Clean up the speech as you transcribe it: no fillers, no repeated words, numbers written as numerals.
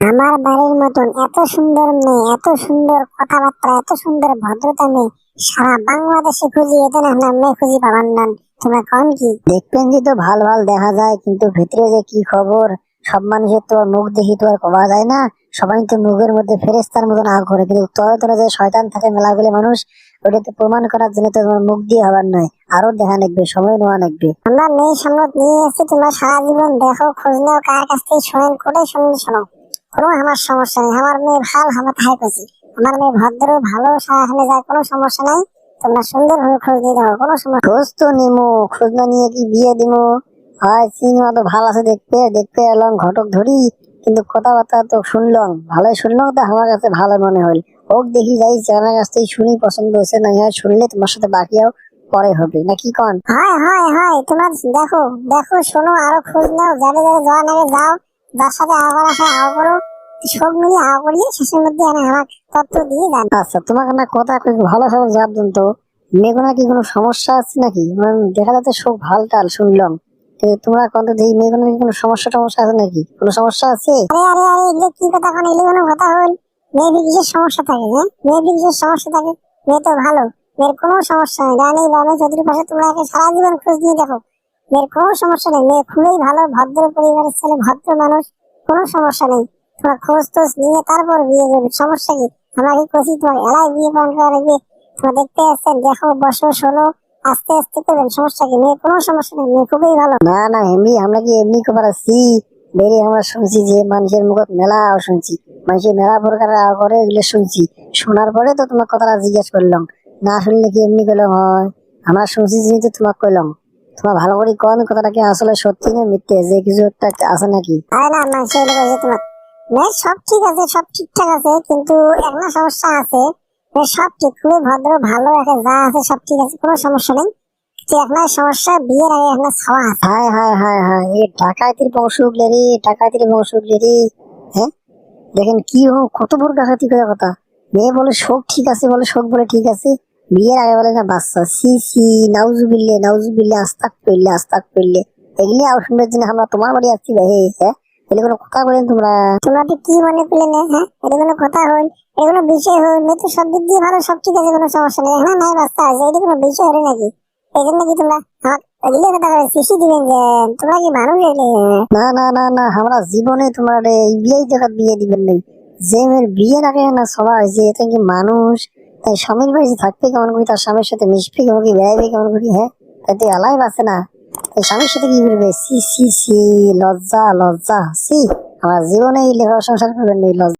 আমার বাড়ির মতন এত সুন্দর মেয়ে, এত সুন্দর কথাবার্তা, এত সুন্দর ভদ্রতা মেয়ে সারা বাংলাদেশে খুঁজি, এতে না না মেয়ে খুঁজি পাবার নন। তোমরা কন কি? দেখবেন যে তো ভাল ভাল দেখা যায়, কিন্তু ভিতরে যে কি খবর সব মানুষের তো আর মুখ দেখি তো আর কমা যায় না। সবাই তো মুখের মধ্যে ফেরেস্তার মতন আগ করে, কিন্তু তোরা তোরা যে শয়তান থাকে মেলাগুলি মানুষ, ওটা তো প্রমাণ করার জন্য তো তোমার মুখ দিয়ে হবার নয়, আরো দেখা লাগবে, সময় নেওয়া লাগবে। আমরা মেয়ে সম্মত নিয়ে এসেছি, তোমরা সারা জীবন দেখো, খোঁজ নাও, কার কাছ থেকে শোনেন, করে শুনলে শোনো, কোনো আমার সমস্যা নেই। আমার মেয়ে ভালো, আমার তাই করছি। আমার মেয়ে ভদ্র, ভালো, সারাখানে যায়, কোনো সমস্যা নাই। তোমরা সুন্দর ভাবে খোঁজ নিয়ে দেখো, কোনো সমস্যা। খোঁজ তো নিমো, খোঁজ না নিয়ে কি বিয়ে দিমো? হয় সিনেমা তো ভালো আছে, দেখতে দেখতে এলাম ঘটক ধরি, কিন্তু কথাবার্তা তো শুনলাম, ভালোই শুনলাম, তো আমার কাছে ভালো মনে হল। হোক দেখি যাই, চেনার কাছ থেকে শুনি, পছন্দ হচ্ছে না হয় শুনলে তোমার সাথে বাকিও পরে হবে, না কি কন? হয় হয় হয়, তোমার দেখো দেখো, শোনো, আরো খোঁজ নাও, যারে যারে যাওয়া নাগে যাও, যার সাথে আওয়া করা হয় আওয়া করো, সব মিলিয়ে আওয়া করিয়ে শেষের মধ্যে আমার তথ্য দিয়ে যান। আচ্ছা, তোমাকে না কথা কই, ভালো ভাবে জবাব দেন তো। মেয়েগুনা কি কোনো সমস্যা আছে নাকি? দেখা যাচ্ছে সব ভাল টাল শুনলাম, কিন্তু তোমরা কত দেখি মেয়েগুনার কি কোনো সমস্যা টমস্যা আছে নাকি? কোনো সমস্যা আছে? আরে আরে আরে, এগুলো কি কথা কোন? এগুলো কোনো কথা হল? মেয়ে কিসের সমস্যা থাকে? হ্যাঁ, মেয়ে কিসের সমস্যা থাকে? মেয়ে তো ভালো, মেয়ের কোনো সমস্যা নেই। রানী বামে চৌধুরী পাশে তোমরা একে সারা জীবন খোঁজ নিয়ে দেখো, মেয়ের কোনো সমস্যা নেই। মেয়ে খুবই ভালো, ভদ্র পরিবারের ছেলে, ভদ্র মানুষ, কোনো সমস্যা নেই। তোমার খোঁজ টোজ নিয়ে তারপর বিয়ে করবে, সমস্যা কি? আমরা কি করছি তোমার এলাই বিয়ে পান করা লাগবে? তোমার দেখতে আসছেন, দেখো, বসো, শোনো, আস্তে আস্তে করবেন, সমস্যা কি? মেয়ে কোনো সমস্যা নেই, মেয়ে খুবই ভালো। না না, এমনি আমরা কি এমনি খবর আছি? বেরিয়ে আমরা শুনছি যে মানুষের মুখত মেলা শুনছি, মানুষের মেলা প্রকার করে, এগুলো শুনছি। শোনার পরে তো তোমার কথাটা জিজ্ঞেস করলাম, না শুনলে কি এমনি করলাম হয়? আমরা শুনছি যেহেতু তোমাকে কইলাম। তোমার ভালো করে কোন কথাটা কি আসলে সত্যি না মিথ্যে, যে কিছু একটা আছে নাকি? আরে না না, সেগুলো কইছে তোমার মেয়ে সব ঠিক আছে, সব ঠিকঠাক আছে, কিন্তু একটা সমস্যা আছে। মেয়ে সব ঠিক, খুবই ভদ্র, ভালো, একে যা আছে সব ঠিক আছে, কোনো সমস্যা নেই। যে একটা সমস্যা, বিয়ের আগে একটা ছাওয়া আছে। হায় হায় হায় হায়, এই ডাকাতির বংশ উঠলে রে, ডাকাতির বংশ উঠলে রে। হ্যাঁ, দেখেন কি কত বড় ডাকাতি করার কথা। মেয়ে বলে শোক ঠিক আছে, বলে শোক বলে ঠিক আছে, বিয়ের আগে বলে না বাচ্চা। সি সি, নাউজুবিল্লে নাউজুবিল্লে, আস্তাক পেললে আস্তাক পেললে। এগুলি আউট শুনবার জন্য আমরা তোমার বাড়ি আসছি ভাই। হ্যাঁ, এগুলি কোনো কথা বলেন তোমরা? তোমরা তো কি মনে করলে না? হ্যাঁ, এটা কোনো কথা হল? এগুলো বিষয় হল? মেয়ে তো সব দিক দিয়ে ভালো, সব ঠিক আছে, কোনো সমস্যা নেই। হ্যাঁ, নাই বাচ্চা আছে, এটা কোনো বিষয় হলো নাকি? এই জন্য কি তোমরা আমার এগুলো কথা শিশি দিবেন যে? তোমরা কি মানুষ এলে? না না না না, আমরা জীবনে তোমার এই বিয়ে জায়গা বিয়ে দিবেন নেই। যে মেয়ের বিয়ের আগে না সবাই যে এটা কি মানুষ, তাই স্বামীর বাড়িতে থাকবে কেমন করি, তার স্বামীর সাথে মিশবে কেমন করি, বেড়াইবে কেমন করি? হ্যাঁ, তাতে আলাই বাসে না, তাই স্বামীর সাথে কি করবে? সি সি সি, লজ্জা লজ্জা, সি। আমরা জীবনে এই লেখা সংসার করবেন না, এই লজ্জা।